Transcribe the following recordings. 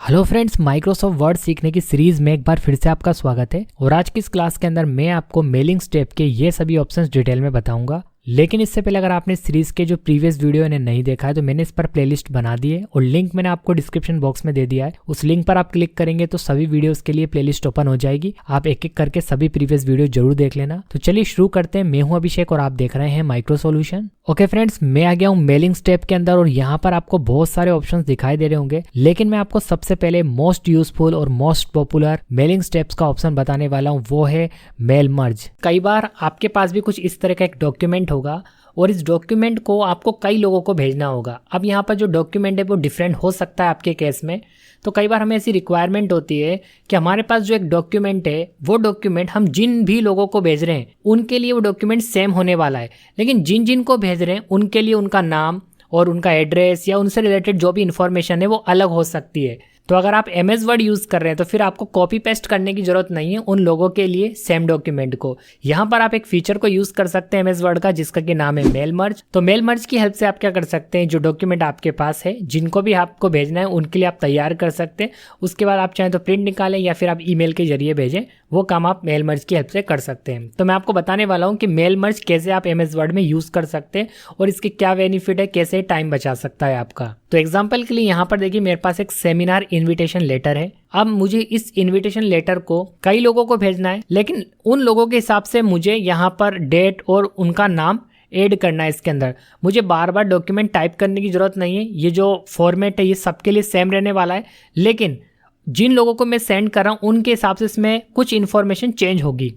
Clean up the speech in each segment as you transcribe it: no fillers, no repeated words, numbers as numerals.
Hello friends, Microsoft word सीखने की series में एक बार फिर से आपका स्वागत है। और आज की इस क्लास के अंदर मैं आपको मेलिंग स्टेप के ये सभी ऑप्शंस डिटेल में बताऊंगा। लेकिन इससे पहले अगर आपने सीरीज के जो प्रीवियस वीडियो ने नहीं देखा है तो मैंने इस पर प्लेलिस्ट बना दी है और लिंक मैंने आपको डिस्क्रिप्शन बॉक्स में दे दिया है। उस लिंक पर आप क्लिक करेंगे तो सभी वीडियोस के लिए प्लेलिस्ट ओपन हो जाएगी। आप एक एक करके सभी प्रीवियस वीडियो जरूर देख लेना। तो चलिए शुरू करते हैं। मैं हूं अभिषेक और आप देख रहे हैं माइक्रो सॉल्यूशन। ओके फ्रेंड्स, मैं आ गया हूँ मेलिंग स्टेप के अंदर और यहाँ पर आपको बहुत सारे ऑप्शंस दिखाई दे रहे होंगे, लेकिन मैं आपको सबसे पहले मोस्ट यूजफुल और मोस्ट पॉपुलर मेलिंग स्टेप्स का ऑप्शन बताने वाला हूँ, वो है मेल मर्ज। कई बार आपके पास भी कुछ इस तरह का एक डॉक्यूमेंट होगा और इस डॉक्यूमेंट को आपको कई लोगों को भेजना होगा। अब यहाँ पर जो डॉक्यूमेंट है वो डिफरेंट हो सकता है आपके केस में। तो कई बार हमें ऐसी रिक्वायरमेंट होती है कि हमारे पास जो एक डॉक्यूमेंट है वो डॉक्यूमेंट हम जिन भी लोगों को भेज रहे हैं उनके लिए वो डॉक्यूमेंट सेम होने वाला है, लेकिन जिन जिन को भेज रहे हैं उनके लिए उनका नाम और उनका एड्रेस या उनसे रिलेटेड जो भी इंफॉर्मेशन है वो अलग हो सकती है। तो अगर आप MS वर्ड यूज़ कर रहे हैं तो फिर आपको कॉपी पेस्ट करने की जरूरत नहीं है उन लोगों के लिए सेम डॉक्यूमेंट को। यहाँ पर आप एक फीचर को यूज़ कर सकते हैं MS वर्ड का, जिसका कि नाम है मेल मर्ज। तो मेल मर्ज की हेल्प से आप क्या कर सकते हैं, जो डॉक्यूमेंट आपके पास है जिनको भी आपको भेजना है उनके लिए आप तैयार कर सकते हैं। उसके बाद आप चाहें तो प्रिंट निकालें या फिर आप ईमेल के जरिए भेजें, वो काम आप मेल मर्ज की हेल्प से कर सकते हैं। तो मैं आपको बताने वाला हूँ कि मेल मर्ज कैसे आप MS वर्ड में यूज़ कर सकते हैं और इसके क्या बेनिफिट है, कैसे टाइम बचा सकता है आपका। तो एग्जाम्पल के लिए यहाँ पर देखिए मेरे पास एक सेमिनार इन्विटेशन लेटर है। अब मुझे इस इन्विटेशन लेटर को कई लोगों को भेजना है, लेकिन उन लोगों के हिसाब से मुझे यहाँ पर डेट और उनका नाम ऐड करना है। इसके अंदर मुझे बार बार डॉक्यूमेंट टाइप करने की जरूरत नहीं है। ये जो फॉर्मेट है ये सबके लिए सेम रहने वाला है, लेकिन जिन लोगों को मैं सेंड कर रहा हूँ उनके हिसाब से इसमें कुछ इन्फॉर्मेशन चेंज होगी।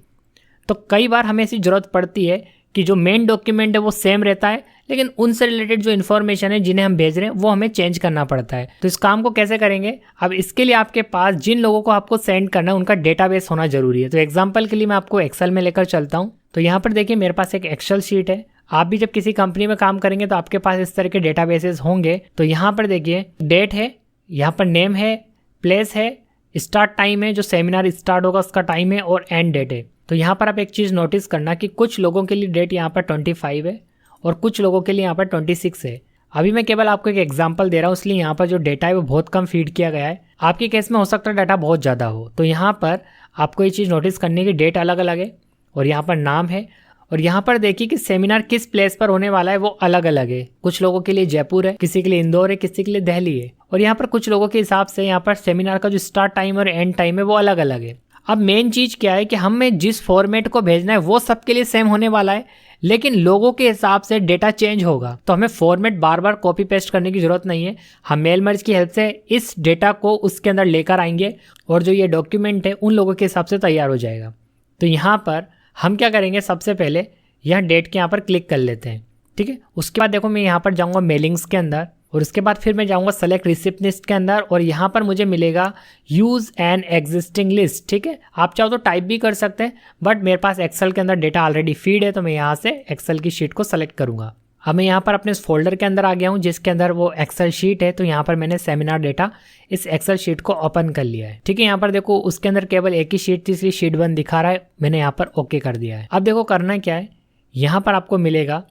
तो कई बार हमें ऐसी जरूरत पड़ती है कि जो मेन डॉक्यूमेंट है वो सेम रहता है, लेकिन उनसे रिलेटेड जो इन्फॉर्मेशन है जिन्हें हम भेज रहे हैं वो हमें चेंज करना पड़ता है। तो इस काम को कैसे करेंगे, अब इसके लिए आपके पास जिन लोगों को आपको सेंड करना है उनका डेटाबेस होना जरूरी है। तो एग्जांपल के लिए मैं आपको एक्सेल में लेकर चलता हूँ। तो यहाँ पर देखिए मेरे पास एक एक्सेल शीट है। आप भी जब किसी कंपनी में काम करेंगे तो आपके पास इस तरह के डेटाबेसेस होंगे। तो यहाँ पर देखिए डेट है, यहाँ पर नेम है, प्लेस है, स्टार्ट टाइम है, जो सेमिनार स्टार्ट होगा उसका टाइम है, और एंड डेट है। तो यहाँ पर आप एक चीज़ नोटिस करना कि कुछ लोगों के लिए डेट यहाँ पर 25 है और कुछ लोगों के लिए यहाँ पर 26 है। अभी मैं केवल आपको एक एग्जांपल दे रहा हूँ, इसलिए यहाँ पर जो डेटा है वो बहुत कम फीड किया गया है। आपके केस में हो सकता है डाटा बहुत ज़्यादा हो। तो यहाँ पर आपको ये चीज़ नोटिस करनी है कि डेट अलग अलग है और यहाँ पर नाम है, और यहाँ पर देखिए कि सेमिनार किस प्लेस पर होने वाला है वो अलग अलग है। कुछ लोगों के लिए जयपुर है, किसी के लिए इंदौर है, किसी के लिए दिल्ली है, और यहाँ पर कुछ लोगों के हिसाब से यहाँ पर सेमिनार का जो स्टार्ट टाइम और एंड टाइम है वो अलग अलग है। अब मेन चीज़ क्या है कि हमें जिस फॉर्मेट को भेजना है वो सबके लिए सेम होने वाला है, लेकिन लोगों के हिसाब से डेटा चेंज होगा। तो हमें फॉर्मेट बार बार कॉपी पेस्ट करने की जरूरत नहीं है। हम मेल मर्ज की हेल्प से इस डेटा को उसके अंदर लेकर आएंगे और जो ये डॉक्यूमेंट है उन लोगों के हिसाब से तैयार हो जाएगा। तो यहाँ पर हम क्या करेंगे, सबसे पहले यहाँ डेट के यहाँ पर क्लिक कर लेते हैं, ठीक है। उसके बाद देखो मैं यहाँ पर जाऊँगा मेलिंग्स के अंदर और उसके बाद फिर मैं जाऊँगा सेलेक्ट रिसिप्टनिस्ट के अंदर और यहाँ पर मुझे मिलेगा यूज़ एन एग्जिस्टिंग लिस्ट, ठीक है। आप चाहो तो टाइप भी कर सकते हैं, बट मेरे पास एक्सेल के अंदर डेटा ऑलरेडी फीड है तो मैं यहाँ से एक्सेल की शीट को सेलेक्ट करूँगा। अब मैं यहाँ पर अपने इस फोल्डर के अंदर आ गया हूँ जिसके अंदर वो एक्सेल शीट है। तो यहाँ पर मैंने सेमिनार डेटा इस एक्सेल शीट को ओपन कर लिया है, ठीक है। यहाँ पर देखो उसके अंदर केवल एक ही शीट थी, इसलिए शीट 1 दिखा रहा है, मैंने यहाँ पर ओके कर दिया है। अब देखो करना क्या है, यहाँ पर आपको मिलेगा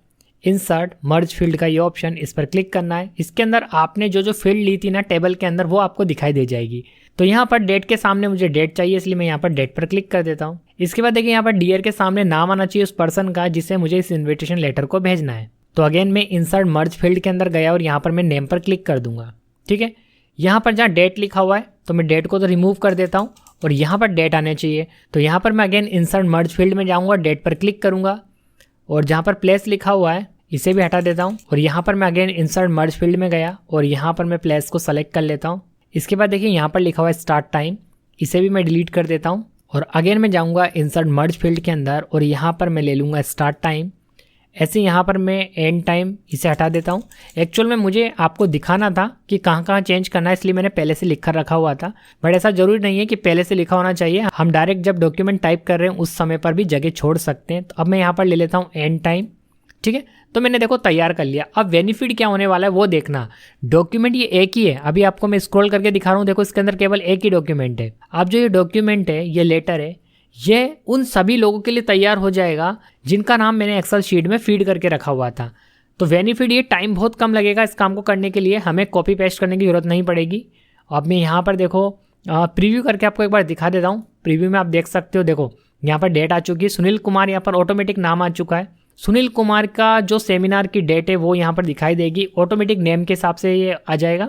इंसर्ट मर्ज फील्ड का ये ऑप्शन, इस पर क्लिक करना है। इसके अंदर आपने जो जो फील्ड ली थी ना टेबल के अंदर वो आपको दिखाई दे जाएगी। तो यहाँ पर डेट के सामने मुझे डेट चाहिए, इसलिए मैं यहाँ पर डेट पर क्लिक कर देता हूँ। इसके बाद देखिए यहाँ पर डियर के सामने नाम आना चाहिए उस पर्सन का जिसे मुझे इस इन्विटेशन लेटर को भेजना है। तो अगेन मैं इंसर्ट मर्ज फील्ड के अंदर गया और यहाँ पर मैं नेम पर क्लिक कर दूंगा, ठीक है। यहाँ पर जहाँ डेट लिखा हुआ है तो मैं डेट को तो रिमूव कर देता हूँ और यहाँ पर डेट आने चाहिए। तो यहाँ पर मैं अगेन इंसर्ट मर्ज फील्ड में जाऊँगा, डेट पर क्लिक करूँगा और जहाँ पर प्लेस लिखा हुआ है इसे भी हटा देता हूँ और यहाँ पर मैं अगेन इंसर्ट मर्ज फील्ड में गया और यहाँ पर मैं प्लेस को सेलेक्ट कर लेता हूँ। इसके बाद देखिए यहाँ पर लिखा हुआ है स्टार्ट टाइम, इसे भी मैं डिलीट कर देता हूँ और अगेन मैं जाऊँगा इंसर्ट मर्ज फील्ड के अंदर और यहाँ पर मैं ले लूँगा स्टार्ट टाइम। ऐसे यहाँ पर मैं एंड टाइम इसे हटा देता हूँ। एक्चुअल में मुझे आपको दिखाना था कि कहाँ कहाँ चेंज करना है, इसलिए मैंने पहले से लिखकर रखा हुआ था, बट ऐसा जरूरी नहीं है कि पहले से लिखा होना चाहिए। हम डायरेक्ट जब डॉक्यूमेंट टाइप कर रहे हैं उस समय पर भी जगह छोड़ सकते हैं। तो अब मैं यहाँ पर ले लेता हूँ एंड टाइम, ठीक है। तो मैंने देखो तैयार कर लिया। अब बेनिफिट क्या होने वाला है वो देखना। डॉक्यूमेंट ये एक ही है, अभी आपको मैं स्क्रॉल करके दिखा रहा हूँ, देखो इसके अंदर केवल एक ही डॉक्यूमेंट है। अब जो ये डॉक्यूमेंट है, ये लेटर है, ये उन सभी लोगों के लिए तैयार हो जाएगा जिनका नाम मैंने एक्सेल शीट में फीड करके रखा हुआ था। तो बेनिफिट ये टाइम बहुत कम लगेगा इस काम को करने के लिए, हमें कॉपी पेस्ट करने की जरूरत नहीं पड़ेगी अब मैं यहाँ पर देखो प्रीव्यू करके आपको एक बार दिखा देता हूँ। प्रीव्यू में आप देख सकते हो, देखो यहाँ पर डेट आ चुकी है, सुनील कुमार यहाँ पर ऑटोमेटिक नाम आ चुका है। सुनील कुमार का जो सेमिनार की डेट है वो यहाँ पर दिखाई देगी, ऑटोमेटिक नेम के हिसाब से ये आ जाएगा।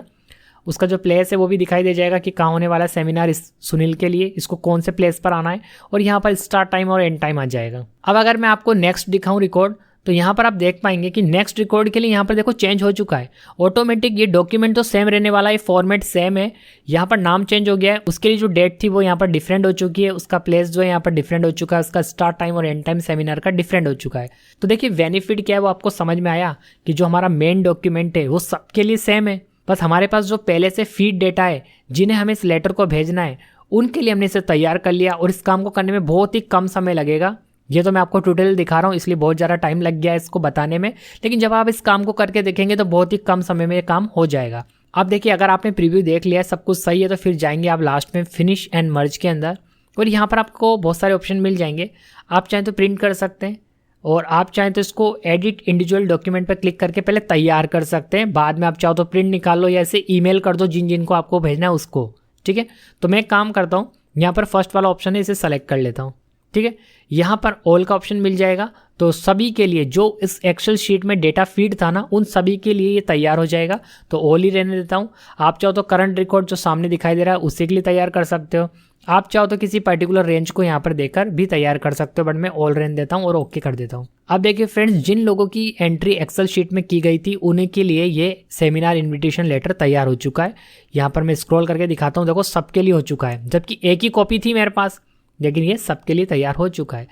उसका जो प्लेस है वो भी दिखाई दे जाएगा कि कहाँ होने वाला है सेमिनार इस सुनील के लिए, इसको कौन से प्लेस पर आना है, और यहाँ पर स्टार्ट टाइम और एंड टाइम आ जाएगा। अब अगर मैं आपको नेक्स्ट दिखाऊं रिकॉर्ड, तो यहाँ पर आप देख पाएंगे कि नेक्स्ट रिकॉर्ड के लिए यहाँ पर देखो चेंज हो चुका है ऑटोमेटिक। ये डॉक्यूमेंट तो सेम रहने वाला है, फॉर्मेट सेम है, यहाँ पर नाम चेंज हो गया है, उसके लिए जो डेट थी वो यहाँ पर डिफरेंट हो चुकी है, उसका प्लेस जो है यहाँ पर डिफरेंट हो चुका है, उसका स्टार्ट टाइम और एंड टाइम सेमिनार का डिफरेंट हो चुका है। तो देखिए बेनिफिट क्या है वो आपको समझ में आया कि जो हमारा मेन डॉक्यूमेंट है वो सबके लिए सेम है, बस हमारे पास जो पहले से फीड डेटा है जिन्हें हमें इस लेटर को भेजना है उनके लिए हमने इसे तैयार कर लिया, और इस काम को करने में बहुत ही कम समय लगेगा। ये तो मैं आपको ट्यूटोरियल दिखा रहा हूँ इसलिए बहुत ज़्यादा टाइम लग गया है इसको बताने में, लेकिन जब आप इस काम को करके देखेंगे तो बहुत ही कम समय में ये काम हो जाएगा। अब देखिए अगर आपने प्रीव्यू देख लिया सब कुछ सही है तो फिर जाएंगे आप लास्ट में फिनिश एंड मर्ज के अंदर, और यहाँ पर आपको बहुत सारे ऑप्शन मिल जाएंगे। आप चाहें तो प्रिंट कर सकते हैं, और आप चाहें तो इसको एडिट इंडिविजुअल डॉक्यूमेंट पर क्लिक करके पहले तैयार कर सकते हैं, बाद में आप चाहो तो प्रिंट निकाल लो या ऐसे ईमेल कर दो जिन जिनको आपको भेजना है उसको। ठीक है, तो मैं एक काम करता हूँ, यहाँ पर फर्स्ट वाला ऑप्शन है इसे सेलेक्ट कर लेता हूँ। ठीक है, यहाँ पर ऑल का ऑप्शन मिल जाएगा, तो सभी के लिए जो इस एक्सेल शीट में डेटा फीड था ना उन सभी के लिए ये तैयार हो जाएगा, तो ऑल ही रहने देता हूँ। आप चाहो तो करंट रिकॉर्ड जो सामने दिखाई दे रहा है उसी के लिए तैयार कर सकते हो, आप चाहो तो किसी पर्टिकुलर रेंज को यहाँ पर देकर भी तैयार कर सकते हो, बट मैं ऑल रहने देता हूँ और ओके कर देता हूँ। अब देखिए फ्रेंड्स, जिन लोगों की एंट्री एक्सेल शीट में की गई थी उन्हीं के लिए ये सेमिनार इन्विटेशन लेटर तैयार हो चुका है। यहाँ पर मैं स्क्रॉल करके दिखाता हूँ, देखो सबके लिए हो चुका है, जबकि एक ही कॉपी थी मेरे पास, लेकिन ये सबके लिए तैयार हो चुका है।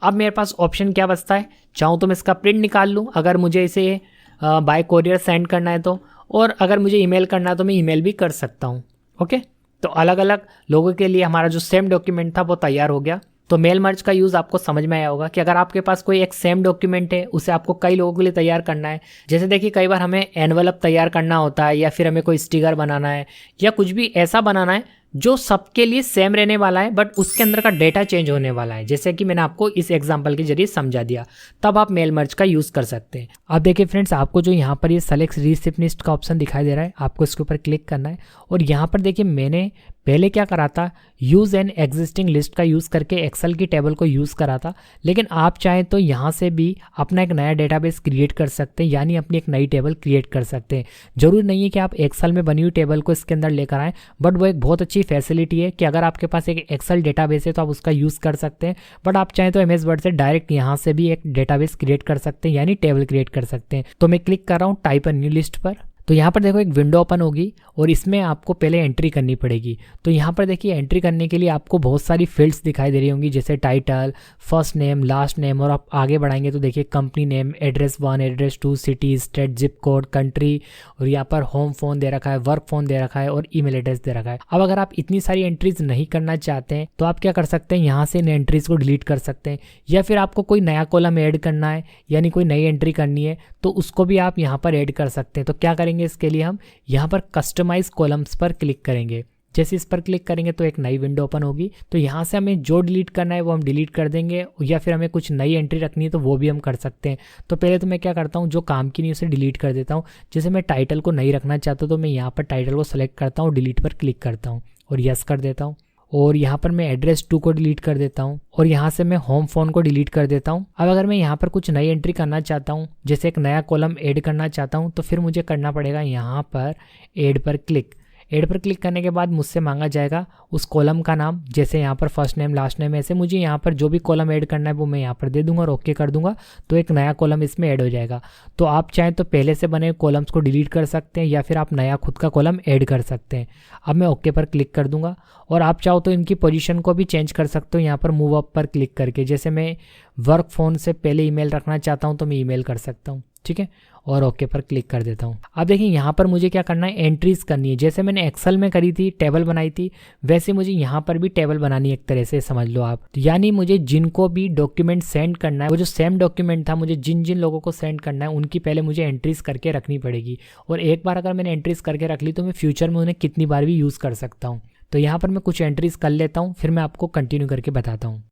अब मेरे पास ऑप्शन क्या बचता है, चाहूँ तो मैं इसका प्रिंट निकाल लूँ अगर मुझे इसे बाय कोरियर सेंड करना है तो, और अगर मुझे ईमेल करना है तो मैं ईमेल भी कर सकता हूँ। ओके, तो अलग अलग लोगों के लिए हमारा जो सेम डॉक्यूमेंट था वो तैयार हो गया। तो मेल मर्ज का यूज़ आपको समझ में आया होगा कि अगर आपके पास कोई एक सेम डॉक्यूमेंट है उसे आपको कई लोगों के लिए तैयार करना है, जैसे देखिए कई बार हमें एनवलप तैयार करना होता है, या फिर हमें कोई स्टिकर बनाना है, या कुछ भी ऐसा बनाना है जो सबके लिए सेम रहने वाला है बट उसके अंदर का डेटा चेंज होने वाला है, जैसे कि मैंने आपको इस एग्जांपल के जरिए समझा दिया, तब आप मेल मर्ज का यूज़ कर सकते हैं। अब देखिए फ्रेंड्स, आपको जो यहाँ पर ये सेलेक्ट रिसिप्टनिस्ट का ऑप्शन दिखाई दे रहा है, आपको इसके ऊपर क्लिक करना है, और यहाँ पर देखिए मैंने पहले क्या करा था, यूज़ एन एग्जिस्टिंग लिस्ट का यूज़ करके एक्सेल की टेबल को यूज़ करा था, लेकिन आप चाहें तो यहाँ से भी अपना एक नया डेटाबेस क्रिएट कर सकते हैं, यानी अपनी एक नई टेबल क्रिएट कर सकते हैं। जरूरी नहीं है कि आप एक्सेल में बनी हुई टेबल को इसके अंदर लेकर आएँ, बट वो एक बहुत अच्छी फैसिलिटी है कि अगर आपके पास एक एक्सेल डेटाबेस है तो आप उसका यूज़ कर सकते हैं, बट आप चाहें तो एमएस वर्ड से डायरेक्ट यहाँ से भी एक डेटाबेस क्रिएट कर सकते हैं, यानी टेबल क्रिएट कर सकते हैं। तो मैं क्लिक कर रहा हूँ टाइप अ न्यू लिस्ट पर, तो यहाँ पर देखो एक विंडो ओपन होगी और इसमें आपको पहले एंट्री करनी पड़ेगी। तो यहाँ पर देखिए एंट्री करने के लिए आपको बहुत सारी फील्ड्स दिखाई दे रही होंगी, जैसे title, first name, last name, और आप आगे बढ़ाएंगे तो देखिए company name, address 1, address 2, city, state, zip code, country, और यहाँ पर होम फोन दे रखा है, वर्क फोन दे रखा है, और ईमेल एड्रेस दे रखा है। अब अगर आप इतनी सारी एंट्रीज नहीं करना चाहते हैं तो आप क्या कर सकते हैं, यहाँ से इन एंट्रीज को डिलीट कर सकते हैं, या फिर आपको कोई नया कॉलम ऐड करना है, यानी कोई नई एंट्री करनी है तो उसको भी आप यहाँ पर ऐड कर सकते हैं। तो क्या करेंगे, इसके लिए हम यहाँ पर कस्टमाइज कॉलम्स पर क्लिक करेंगे। जैसे इस पर क्लिक करेंगे तो एक नई विंडो ओपन होगी, तो यहाँ से हमें जो डिलीट करना है वो हम डिलीट कर देंगे, या फिर हमें कुछ नई एंट्री रखनी है तो वो भी हम कर सकते हैं। तो पहले तो मैं क्या करता हूँ, जो काम की नहीं उसे डिलीट कर देता हूँ। जैसे मैं टाइटल को नहीं रखना चाहता तो मैं यहाँ पर टाइटल को सेलेक्ट करता हूँ, डिलीट पर क्लिक करता हूँ और यस कर देता हूँ, और यहाँ पर मैं एड्रेस 2 को डिलीट कर देता हूँ, और यहाँ से मैं होम फोन को डिलीट कर देता हूँ। अब अगर मैं यहाँ पर कुछ नई एंट्री करना चाहता हूँ, जैसे एक नया कॉलम ऐड करना चाहता हूँ, तो फिर मुझे करना पड़ेगा यहाँ पर ऐड पर क्लिक। ऐड पर क्लिक करने के बाद मुझसे मांगा जाएगा उस कॉलम का नाम, जैसे यहाँ पर फर्स्ट नेम, लास्ट नेम, ऐसे मुझे यहाँ पर जो भी कॉलम ऐड करना है वो मैं यहाँ पर दे दूंगा और ओके कर दूंगा, तो एक नया कॉलम इसमें ऐड हो जाएगा। तो आप चाहें तो पहले से बने कॉलम्स को डिलीट कर सकते हैं, या फिर आप नया खुद का कॉलम ऐड कर सकते हैं। अब मैं ओके पर क्लिक कर दूंगा, और आप चाहो तो इनकी पोजीशन को भी चेंज कर सकते हो यहाँ पर मूव अप पर क्लिक करके। जैसे मैं वर्क फ़ोन से पहले ईमेल रखना चाहता हूँ तो मैं ईमेल कर सकता हूँ, ठीक है, और ओके पर क्लिक कर देता हूँ। अब देखिए यहाँ पर मुझे क्या करना है, एंट्रीज करनी है। जैसे मैंने एक्सेल में करी थी, टेबल बनाई थी, वैसे मुझे यहाँ पर भी टेबल बनानी है एक तरह से, समझ लो आप। यानी मुझे जिनको भी डॉक्यूमेंट सेंड करना है, वो जो सेम डॉक्यूमेंट था मुझे जिन जिन लोगों को सेंड करना है उनकी पहले मुझे एंट्रीज करके रखनी पड़ेगी, और एक बार अगर मैंने एंट्रीज करके रख ली तो मैं फ्यूचर में उन्हें कितनी बार भी यूज़ कर सकता हूँ। तो यहाँ पर मैं कुछ एंट्रीज कर लेता हूँ, फिर मैं आपको कंटिन्यू करके बताता हूँ।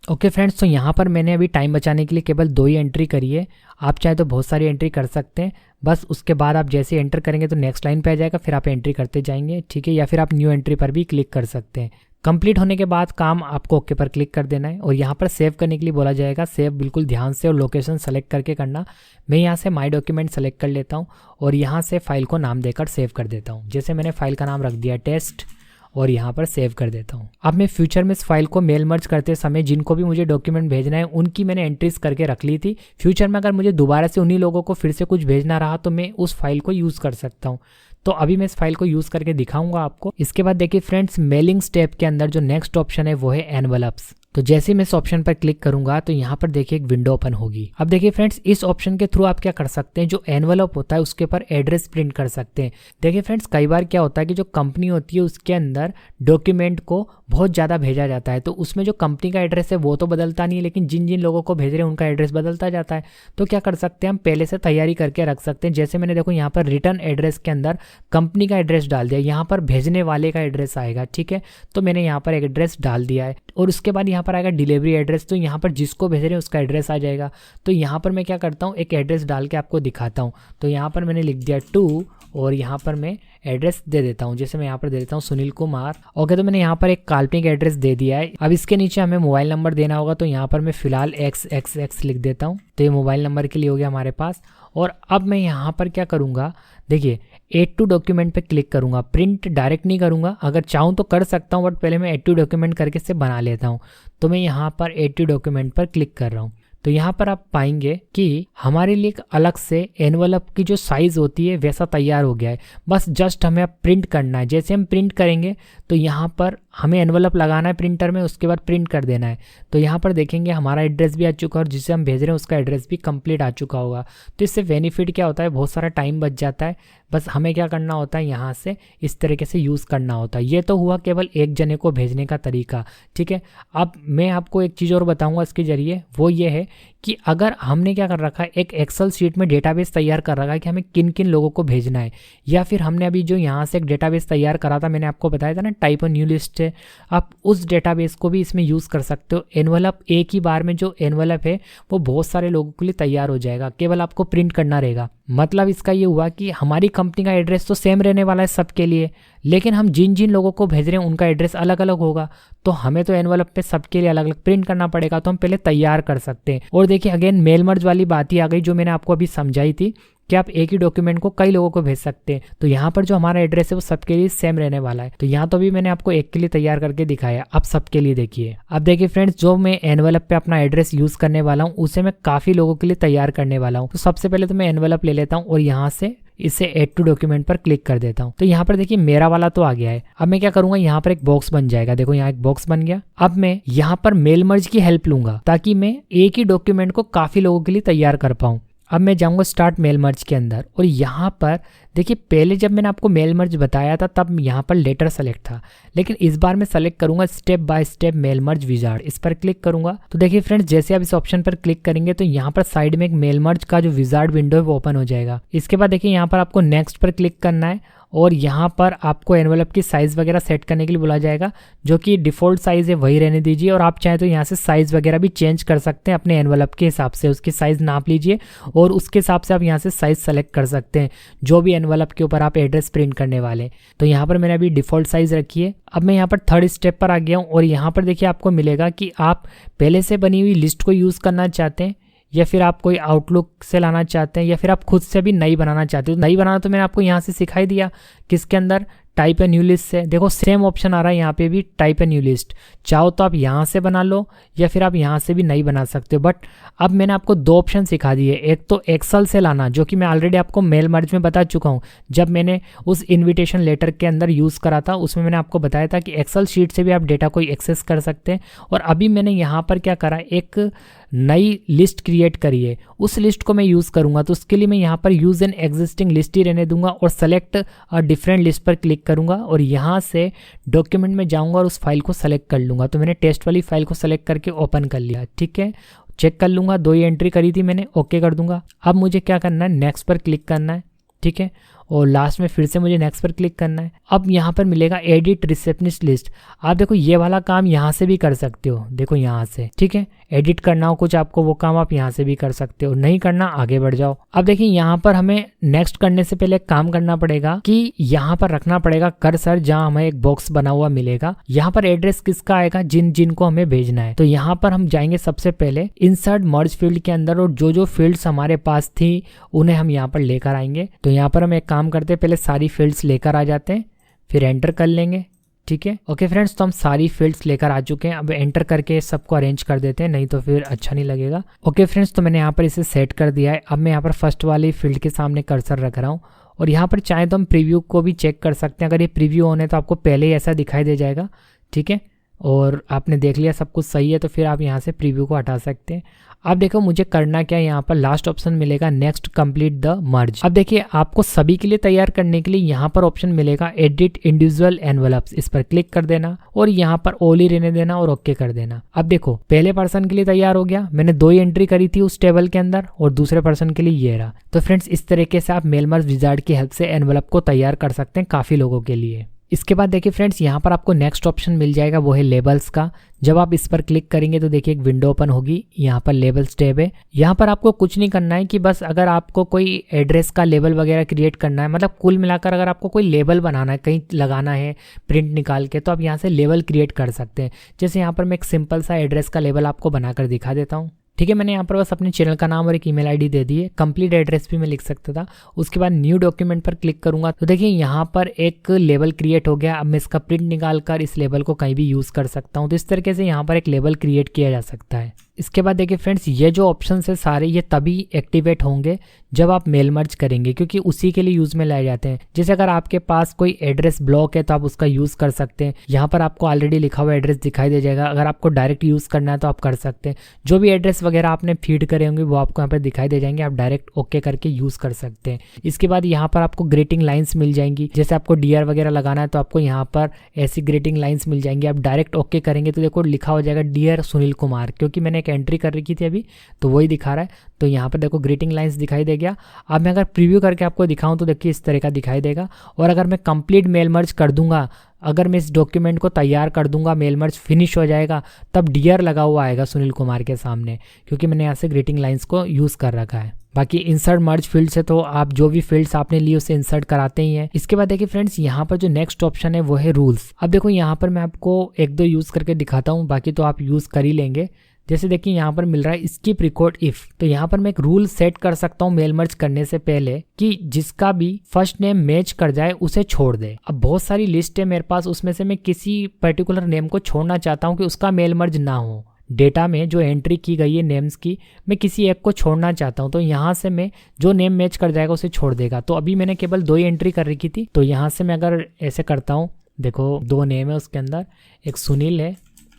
ओके फ्रेंड्स, तो यहाँ पर मैंने अभी टाइम बचाने के लिए केवल 2 ही एंट्री करी है। आप चाहे तो बहुत सारी एंट्री कर सकते हैं, बस उसके बाद आप जैसे एंटर करेंगे तो नेक्स्ट लाइन पे आ जाएगा, फिर आप एंट्री करते जाएंगे, ठीक है। या फिर आप न्यू एंट्री पर भी क्लिक कर सकते हैं। कंप्लीट होने के बाद काम आपको ओके पर क्लिक कर देना है और यहाँ पर सेव करने के लिए बोला जाएगा। सेव बिल्कुल ध्यान से और लोकेशन सेलेक्ट करके करना। मैं यहाँ से माई डॉक्यूमेंट सेलेक्ट कर लेता हूँ और यहाँ से फाइल को नाम देकर सेव कर देता हूँ। जैसे मैंने फाइल का नाम रख दिया टेस्ट और यहाँ पर सेव कर देता हूँ। अब मैं फ्यूचर में इस फाइल को मेल मर्ज करते समय जिनको भी मुझे डॉक्यूमेंट भेजना है उनकी मैंने एंट्रीज करके रख ली थी। फ्यूचर में अगर मुझे दोबारा से उन्हीं लोगों को फिर से कुछ भेजना रहा तो मैं उस फाइल को यूज़ कर सकता हूँ। तो अभी मैं इस फाइल को यूज़ करके दिखाऊंगा आपको। इसके बाद देखिए फ्रेंड्स, मेलिंग स्टेप के अंदर जो नेक्स्ट ऑप्शन है वो है एनवलप्स। तो जैसे ही मैं इस ऑप्शन पर क्लिक करूंगा तो यहाँ पर देखिए एक विंडो ओपन होगी। अब देखिए फ्रेंड्स, इस ऑप्शन के थ्रू आप क्या कर सकते हैं, जो एनवलप होता है उसके ऊपर एड्रेस प्रिंट कर सकते हैं। देखिए फ्रेंड्स, कई बार क्या होता है कि जो कंपनी होती है उसके अंदर डॉक्यूमेंट को बहुत ज़्यादा भेजा जाता है, तो उसमें जो कंपनी का एड्रेस है वो तो बदलता नहीं है, लेकिन जिन जिन लोगों को भेज रहे हैं उनका एड्रेस बदलता जाता है। तो क्या कर सकते हैं, हम पहले से तैयारी करके रख सकते हैं। जैसे मैंने देखो यहाँ पर रिटर्न एड्रेस के अंदर कंपनी का एड्रेस डाल दिया, यहाँ पर भेजने वाले का एड्रेस आएगा, ठीक है। तो मैंने यहाँ पर एक एड्रेस डाल दिया है और उसके बाद यहाँ पर आएगा डिलीवरी एड्रेस। तो यहाँ पर जिसको भेज रहे हैं उसका एड्रेस आ जाएगा। तो यहाँ पर मैं क्या करता हूँ, एक एड्रेस डाल के आपको दिखाता हूँ। तो यहाँ पर मैंने लिख दिया 2 और यहाँ पर मैं एड्रेस दे देता हूँ। जैसे मैं यहाँ पर दे देता हूँ सुनील कुमार। ओके, तो मैंने यहाँ पर एक काल्पनिक एड्रेस दे दिया है। अब इसके नीचे हमें मोबाइल नंबर देना होगा, तो यहाँ पर मैं फिलहाल XXX लिख देता हूँ। तो ये मोबाइल नंबर के लिए हो गया हमारे पास। और अब मैं यहाँ पर क्या करूँगा, देखिए एड टू डॉक्यूमेंट पे क्लिक करूँगा। प्रिंट डायरेक्ट नहीं करूँगा, अगर चाहूँ तो कर सकता हूँ, बट पहले मैं एड टू डॉक्यूमेंट करके इसे बना लेता हूँ। तो मैं यहाँ पर एड टू डॉक्यूमेंट पर क्लिक कर रहा हूँ। तो यहाँ पर आप पाएंगे कि हमारे लिए एक अलग से एनवलप की जो साइज़ होती है वैसा तैयार हो गया है। बस जस्ट हमें अब प्रिंट करना है। जैसे हम प्रिंट करेंगे तो यहाँ पर हमें एनवलप लगाना है प्रिंटर में, उसके बाद प्रिंट कर देना है। तो यहाँ पर देखेंगे हमारा एड्रेस भी आ चुका है और जिसे हम भेज रहे हैं उसका एड्रेस भी कंप्लीट आ चुका होगा। तो इससे बेनिफिट क्या होता है, बहुत सारा टाइम बच जाता है। बस हमें क्या करना होता है, यहाँ से इस तरीके से यूज़ करना होता है। ये तो हुआ केवल एक जने को भेजने का तरीका, ठीक है। अब मैं आपको एक चीज़ और बताऊंगा इसके जरिए, वो ये है कि अगर हमने क्या कर रखा है, एक एक्सेल शीट में डेटाबेस तैयार कर रखा है कि हमें किन किन लोगों को भेजना है, या फिर हमने अभी जो यहाँ से एक डेटाबेस तैयार करा था, मैंने आपको बताया था ना टाइप अ न्यू लिस्ट है, आप उस डेटाबेस को भी इसमें यूज़ कर सकते हो। एनवलप एक ही बार में जो एनवलप है वो बहुत सारे लोगों के लिए तैयार हो जाएगा, केवल आपको प्रिंट करना रहेगा। मतलब इसका ये हुआ कि हमारी कंपनी का एड्रेस तो सेम रहने वाला है सबके लिए, लेकिन हम जिन जिन लोगों को भेज रहे हैं उनका एड्रेस अलग अलग होगा। तो हमें तो एनवलप पे सबके लिए अलग अलग प्रिंट करना पड़ेगा, तो हम पहले तैयार कर सकते हैं। और देखिए अगेन मेल मर्ज वाली बात ही आ गई, जो मैंने आपको अभी समझाई थी कि आप एक ही डॉक्यूमेंट को कई लोगों को भेज सकते हैं। तो यहाँ पर जो हमारा एड्रेस है वो सबके लिए सेम रहने वाला है। तो यहाँ तो भी मैंने आपको एक के लिए तैयार करके दिखाया, अब सबके लिए देखिए। अब देखिए फ्रेंड्स, जो मैं एनवलप पे अपना एड्रेस यूज़ करने वाला हूँ उसे मैं काफ़ी लोगों के लिए तैयार करने वाला हूँ। तो सबसे पहले तो मैं एनवलप ले लेता हूँ और यहाँ से इसे ऐड टू डॉक्यूमेंट पर क्लिक कर देता हूँ। तो यहाँ पर देखिए मेरा वाला तो आ गया है। अब मैं क्या करूंगा, यहाँ पर एक बॉक्स बन जाएगा। देखो यहाँ एक बॉक्स बन गया। अब मैं यहाँ पर मेल मर्ज की हेल्प लूंगा ताकि मैं एक ही डॉक्यूमेंट को काफ़ी लोगों के लिए तैयार कर पाऊँ। अब मैं जाऊंगा स्टार्ट मेल मर्ज के अंदर और यहाँ पर देखिए पहले जब मैंने आपको मेल मर्ज बताया था तब यहाँ पर लेटर सेलेक्ट था, लेकिन इस बार मैं सेलेक्ट करूंगा step by step mail merge wizard. इस पर क्लिक करूंगा तो देखिए फ्रेंड्स, जैसे आप इस ऑप्शन पर क्लिक करेंगे तो यहाँ पर साइड में एक मेल मर्ज का जो विजार्ड विंडो है वो ओपन हो जाएगा। इसके बाद देखिए यहाँ पर आपको नेक्स्ट पर क्लिक करना है और यहाँ पर आपको एनवलप की साइज़ वगैरह सेट करने के लिए बोला जाएगा, जो कि डिफ़ॉल्ट साइज़ है वही रहने दीजिए। और आप चाहें तो यहाँ से साइज़ वगैरह भी चेंज कर सकते हैं अपने एनवलप के हिसाब से। उसकी साइज़ नाप लीजिए और उसके हिसाब से आप यहाँ से साइज़ सेलेक्ट कर सकते हैं जो भी एनवलप के ऊपर आप एड्रेस प्रिंट करने वाले। तो यहाँ पर मैंने अभी डिफ़ॉल्ट साइज़ रखी है। अब मैं यहाँ पर थर्ड स्टेप पर आ गया हूँ और यहाँ पर देखिए आपको मिलेगा कि आप पहले से बनी हुई लिस्ट को यूज़ करना चाहते हैं या फिर आप कोई आउटलुक से लाना चाहते हैं या फिर आप खुद से भी नई बनाना चाहते हो। नई बनाना तो मैंने आपको यहाँ से सिखाई दिया, किसके अंदर, टाइप ए न्यू लिस्ट से। देखो सेम ऑप्शन आ रहा है यहाँ पे भी, टाइप ए न्यू लिस्ट। चाहो तो आप यहाँ से बना लो या फिर आप यहाँ से भी नहीं बना सकते हो। बट अब मैंने आपको 2 ऑप्शन सिखा दिए। एक तो एक्सेल से लाना, जो कि मैं ऑलरेडी आपको मेल मर्ज में बता चुका हूँ, जब मैंने उस इन्विटेशन लेटर के अंदर यूज़ करा था उसमें मैंने आपको बताया था कि एक्सेल शीट से भी आप डेटा को एक्सेस कर सकते हैं। और अभी मैंने यहाँ पर क्या करा, एक नई लिस्ट क्रिएट करी है, उस लिस्ट को मैं यूज़ करूँगा। तो उसके लिए मैं यहाँ पर यूज़ एन एग्जिस्टिंग लिस्ट ही रहने दूंगा और सेलेक्ट अ डिफरेंट लिस्ट पर क्लिक करूँगा और यहाँ से डॉक्यूमेंट में जाऊँगा और उस फाइल को सेलेक्ट कर लूँगा। तो मैंने टेस्ट वाली फाइल को सेलेक्ट करके ओपन कर लिया, ठीक है। चेक कर लूँगा, 2 ही एंट्री करी थी मैंने, ओके कर दूंगा। अब मुझे क्या करना है, नेक्स्ट पर क्लिक करना है, ठीक है। और लास्ट में फिर से मुझे नेक्स्ट पर क्लिक करना है। अब यहाँ पर मिलेगा एडिट रिसेप्शनिस्ट लिस्ट। आप देखो ये वाला काम यहाँ से भी कर सकते हो, देखो यहाँ से, ठीक है। एडिट करना हो कुछ आपको वो काम आप यहाँ से भी कर सकते हो, नहीं करना आगे बढ़ जाओ। अब देखिए यहाँ पर हमें नेक्स्ट करने से पहले काम करना पड़ेगा कि यहाँ पर रखना पड़ेगा कर्सर, जहाँ हमें एक बॉक्स बना हुआ मिलेगा। यहाँ पर एड्रेस किसका आएगा, जिन जिन को हमें भेजना है। तो यहाँ पर हम जाएंगे सबसे पहले इंसर्ट मर्ज फील्ड के अंदर और जो जो फील्ड्स हमारे पास थी उन्हें हम यहाँ पर लेकर आएंगे। तो यहाँ पर हम एक काम करते हैं, पहले सारी फील्ड्स लेकर आ जाते हैं, फिर एंटर कर लेंगे, ठीक है। ओके फ्रेंड्स, तो हम सारी फील्ड्स लेकर आ चुके हैं। अब एंटर करके सबको अरेंज कर देते हैं, नहीं तो फिर अच्छा नहीं लगेगा। ओके फ्रेंड्स, तो मैंने यहाँ पर इसे सेट कर दिया है। अब मैं यहाँ पर फर्स्ट वाली फील्ड के सामने कर्सर रख रहा हूँ और यहाँ पर चाहे तो हम प्रीव्यू को भी चेक कर सकते हैं। अगर ये प्रीव्यू ऑन है तो आपको पहले ही ऐसा दिखाई दे जाएगा, ठीक है। और आपने देख लिया सब कुछ सही है तो फिर आप यहाँ से प्रीव्यू को हटा सकते हैं। अब देखो मुझे करना क्या है, यहाँ पर लास्ट ऑप्शन मिलेगा नेक्स्ट कंप्लीट द मर्ज। अब देखिए आपको सभी के लिए तैयार करने के लिए यहाँ पर ऑप्शन मिलेगा एडिट इंडिविजुअल एनवेलप्स, इस पर क्लिक कर देना और यहाँ पर ऑल ही रहने देना और ओके कर देना। अब देखो पहले पर्सन के लिए तैयार हो गया, मैंने 2 ही एंट्री करी थी उस टेबल के अंदर और दूसरे पर्सन के लिए ये रहा। तो फ्रेंड्स इस तरीके से आप मेल मर्ज विजार्ड की हेल्प से एनवेलप को तैयार कर सकते हैं काफी लोगों के लिए। इसके बाद देखिए फ्रेंड्स यहाँ पर आपको नेक्स्ट ऑप्शन मिल जाएगा, वो है लेबल्स का। जब आप इस पर क्लिक करेंगे तो देखिए एक विंडो ओपन होगी, यहाँ पर लेबल्स टैब है। यहाँ पर आपको कुछ नहीं करना है कि बस अगर आपको कोई एड्रेस का लेबल वगैरह क्रिएट करना है, मतलब कुल मिलाकर अगर आपको कोई लेबल बनाना है, कहीं लगाना है प्रिंट निकाल के, तो आप यहाँ से लेबल क्रिएट कर सकते हैं। जैसे यहाँ पर मैं एक सिंपल सा एड्रेस का लेबल आपको बनाकर दिखा देता हूँ, ठीक है। मैंने यहाँ पर बस अपने चैनल का नाम और एक ईमेल आईडी दे दी है, कंप्लीट एड्रेस भी मैं लिख सकता था। उसके बाद न्यू डॉक्यूमेंट पर क्लिक करूंगा तो देखिए यहाँ पर एक लेबल क्रिएट हो गया। अब मैं इसका प्रिंट निकाल कर इस लेबल को कहीं भी यूज़ कर सकता हूँ। तो इस तरीके से यहाँ पर एक लेबल क्रिएट किया जा सकता है। इसके बाद देखिए फ्रेंड्स ये जो ऑप्शन है सारे ये तभी एक्टिवेट होंगे जब आप मेल मर्ज करेंगे, क्योंकि उसी के लिए यूज़ में लाए जाते हैं। जैसे अगर आपके पास कोई एड्रेस ब्लॉक है तो आप उसका यूज़ कर सकते हैं। यहाँ पर आपको ऑलरेडी लिखा हुआ एड्रेस दिखाई दे जाएगा। अगर आपको डायरेक्ट यूज़ करना है तो आप कर सकते हैं। जो भी एड्रेस वगैरह आपने फीड करे होंगे वो आपको यहाँ पर दिखाई दे जाएंगे, आप डायरेक्ट ओके करके यूज़ कर सकते हैं। इसके बाद यहाँ पर आपको ग्रीटिंग लाइन्स मिल जाएंगी। जैसे आपको डीआर वगैरह लगाना है तो आपको यहाँ पर ऐसी ग्रीटिंग लाइन्स मिल जाएंगी। आप डायरेक्ट ओके करेंगे तो देखो लिखा हो जाएगा डियर सुनील कुमार, क्योंकि मैंने एक एंट्री कर रखी थी अभी तो वही दिखा रहा है। तो यहाँ पर देखो ग्रीटिंग लाइंस दिखाई दे गया। अब मैं अगर प्रीव्यू करके आपको दिखाऊं तो देखिए इस तरह का दिखाई देगा। और अगर मैं कंप्लीट मेल मर्ज कर दूंगा, अगर मैं इस डॉक्यूमेंट को तैयार कर दूंगा, मेल मर्ज फिनिश हो जाएगा, तब डियर लगा हुआ आएगा सुनील कुमार के सामने, क्योंकि मैंने यहाँ से ग्रीटिंग लाइंस को यूज़ कर रखा है। बाकी इंसर्ट मर्ज फील्ड से तो आप जो भी फील्ड्स आपने लिए उसे इंसर्ट कराते ही हैं। इसके बाद देखिए फ्रेंड्स यहाँ पर जो नेक्स्ट ऑप्शन है वो है रूल्स। अब देखो यहाँ पर मैं आपको 1-2 यूज़ करके दिखाता हूँ, बाकी तो आप यूज़ कर ही लेंगे। जैसे देखिए यहाँ पर मिल रहा है स्किप रिकॉर्ड इफ। तो यहाँ पर मैं एक रूल सेट कर सकता हूँ मेल मर्ज करने से पहले कि जिसका भी फर्स्ट नेम मैच कर जाए उसे छोड़ दे। अब बहुत सारी लिस्ट है मेरे पास, उसमें से मैं किसी पर्टिकुलर नेम को छोड़ना चाहता हूँ कि उसका मेल मर्ज ना हो। डेटा में जो एंट्री की गई है नेम्स की, मैं किसी एक को छोड़ना चाहता हूँ। तो यहाँ से मैं जो नेम मैच कर जाएगा उसे छोड़ देगा। तो अभी मैंने केवल 2 ही एंट्री कर रखी थी। तो यहाँ से मैं अगर ऐसे करता हूँ, देखो 2 नेम है उसके अंदर, एक सुनील है,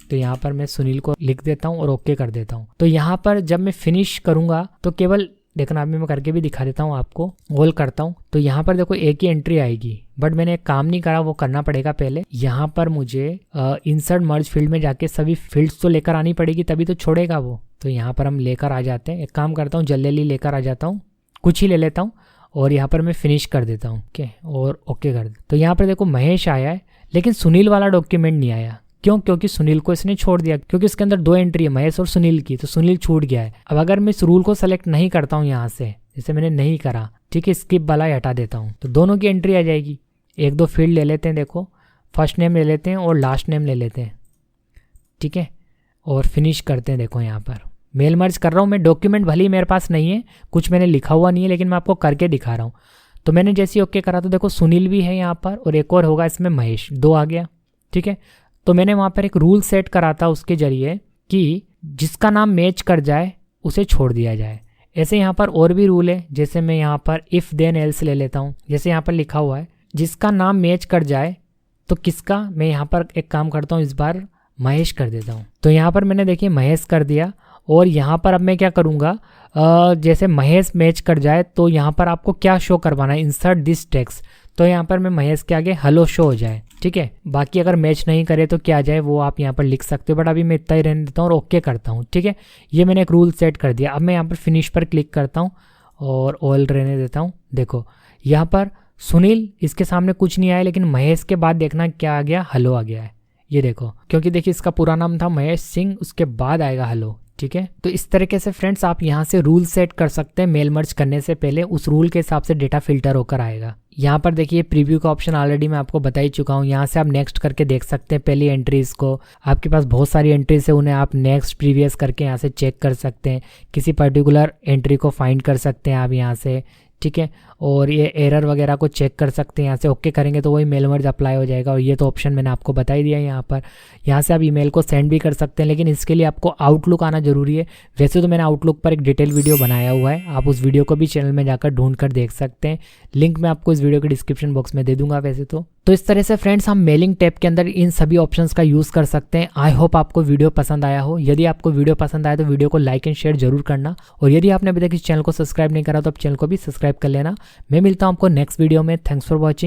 तो यहाँ पर मैं सुनील को लिख देता हूँ और ओके कर देता हूँ। तो यहाँ पर जब मैं फिनिश करूँगा तो केवल देखना, अभी मैं करके भी दिखा देता हूँ आपको, ऑल करता हूँ तो यहाँ पर देखो एक ही एंट्री आएगी। बट मैंने एक काम नहीं करा, वो करना पड़ेगा पहले। यहाँ पर मुझे इंसर्ट मर्ज फील्ड में जाके सभी फील्ड्स तो लेकर आनी पड़ेगी, तभी तो छोड़ेगा वो। तो यहाँ पर हम लेकर आ जाते हैं। एक काम करता हूँ, जल्दी लेकर आ जाता हूँ, कुछ ही ले लेता हूँ और यहाँ पर मैं फिनिश कर देता हूँ, ओके, और ओके कर दे। तो यहाँ पर देखो महेश आया है, लेकिन सुनील वाला डॉक्यूमेंट नहीं आया। क्यों? क्योंकि सुनील को इसने छोड़ दिया, क्योंकि इसके अंदर 2 एंट्री है महेश और सुनील की, तो सुनील छूट गया है। अब अगर मैं इस रूल को सेलेक्ट नहीं करता हूँ यहाँ से, जैसे मैंने नहीं करा, ठीक है, स्किप वाला हटा देता हूँ, तो दोनों की एंट्री आ जाएगी। 1-2 फील्ड ले लेते हैं, देखो फर्स्ट नेम ले लेते हैं और लास्ट नेम ले लेते हैं, ठीक है, और फिनिश करते हैं। देखो यहाँ पर मेल मर्ज कर रहा हूँ मैं, डॉक्यूमेंट भले ही मेरे पास नहीं है, कुछ मैंने लिखा हुआ नहीं है, लेकिन मैं आपको करके दिखा रहा हूँ। तो मैंने जैसे ओके करा तो देखो सुनील भी है यहाँ पर और एक और होगा इसमें महेश, 2 आ गया, ठीक है। तो मैंने वहाँ पर एक रूल सेट करा था उसके जरिए कि जिसका नाम मैच कर जाए उसे छोड़ दिया जाए। ऐसे यहाँ पर और भी रूल है, जैसे मैं यहाँ पर इफ़ देन एल्स ले लेता हूँ। जैसे यहाँ पर लिखा हुआ है जिसका नाम मैच कर जाए, तो किसका, मैं यहाँ पर एक काम करता हूँ, इस बार महेश कर देता हूँ। तो यहाँ पर मैंने देखिए महेश कर दिया। और यहाँ पर अब मैं क्या करूँगा, जैसे महेश मैच कर जाए तो यहाँ पर आपको क्या शो करवाना है, इंसर्ट दिस टेक्स्ट। तो यहाँ पर मैं महेश के आगे हेलो शो हो जाए, ठीक है। बाकी अगर मैच नहीं करे तो क्या जाए वो आप यहाँ पर लिख सकते हो, बट अभी मैं इतना ही रहने देता हूँ और ओके करता हूँ, ठीक है। ये मैंने एक रूल सेट कर दिया। अब मैं यहाँ पर फिनिश पर क्लिक करता हूँ और ऑल रहने देता हूँ। देखो यहाँ पर सुनील इसके सामने कुछ नहीं आया, लेकिन महेश के बाद देखना क्या आ गया, हेलो आ गया है। ये देखो, क्योंकि देखिए इसका पूरा नाम था महेश सिंह, उसके बाद आएगा हेलो। ठीक है, तो इस तरीके से फ्रेंड्स आप यहाँ से रूल सेट कर सकते हैं। मेल मर्ज करने से पहले उस रूल के हिसाब से डेटा फिल्टर होकर आएगा। यहाँ पर देखिए प्रीव्यू का ऑप्शन ऑलरेडी मैं आपको बता ही चुका हूँ। यहाँ से आप नेक्स्ट करके देख सकते हैं पहली एंट्रीज को। आपके पास बहुत सारी एंट्रीज है, उन्हें आप नेक्स्ट प्रीवियस करके यहाँ से चेक कर सकते हैं। किसी पर्टिकुलर एंट्री को फाइंड कर सकते हैं आप यहाँ से। ठीक है, और ये एरर वगैरह को चेक कर सकते हैं। यहाँ से ओके करेंगे तो वही मेल मर्ज अप्लाई हो जाएगा। और ये तो ऑप्शन मैंने आपको बता ही दिया है यहाँ पर। यहाँ से आप ईमेल को सेंड भी कर सकते हैं, लेकिन इसके लिए आपको आउटलुक आना जरूरी है। वैसे तो मैंने आउटलुक पर एक डिटेल वीडियो बनाया हुआ है, आप उस वीडियो को भी चैनल में जाकर ढूंढ कर देख सकते हैं। लिंक मैं आपको इस वीडियो के डिस्क्रिप्शन बॉक्स में दे दूंगा वैसे तो इस तरह से फ्रेंड्स हम मेलिंग टैब के अंदर इन सभी ऑप्शंस का यूज़ कर सकते हैं। आई होप आपको वीडियो पसंद आया हो। यदि आपको वीडियो पसंद आया तो वीडियो को लाइक एंड शेयर जरूर करना, और यदि आपने अभी तक इस चैनल को सब्सक्राइब नहीं करा तो आप चैनल को भी सब्सक्राइब कर लेना। मैं मिलता हूं आपको नेक्स्ट वीडियो में। Thanks for watching.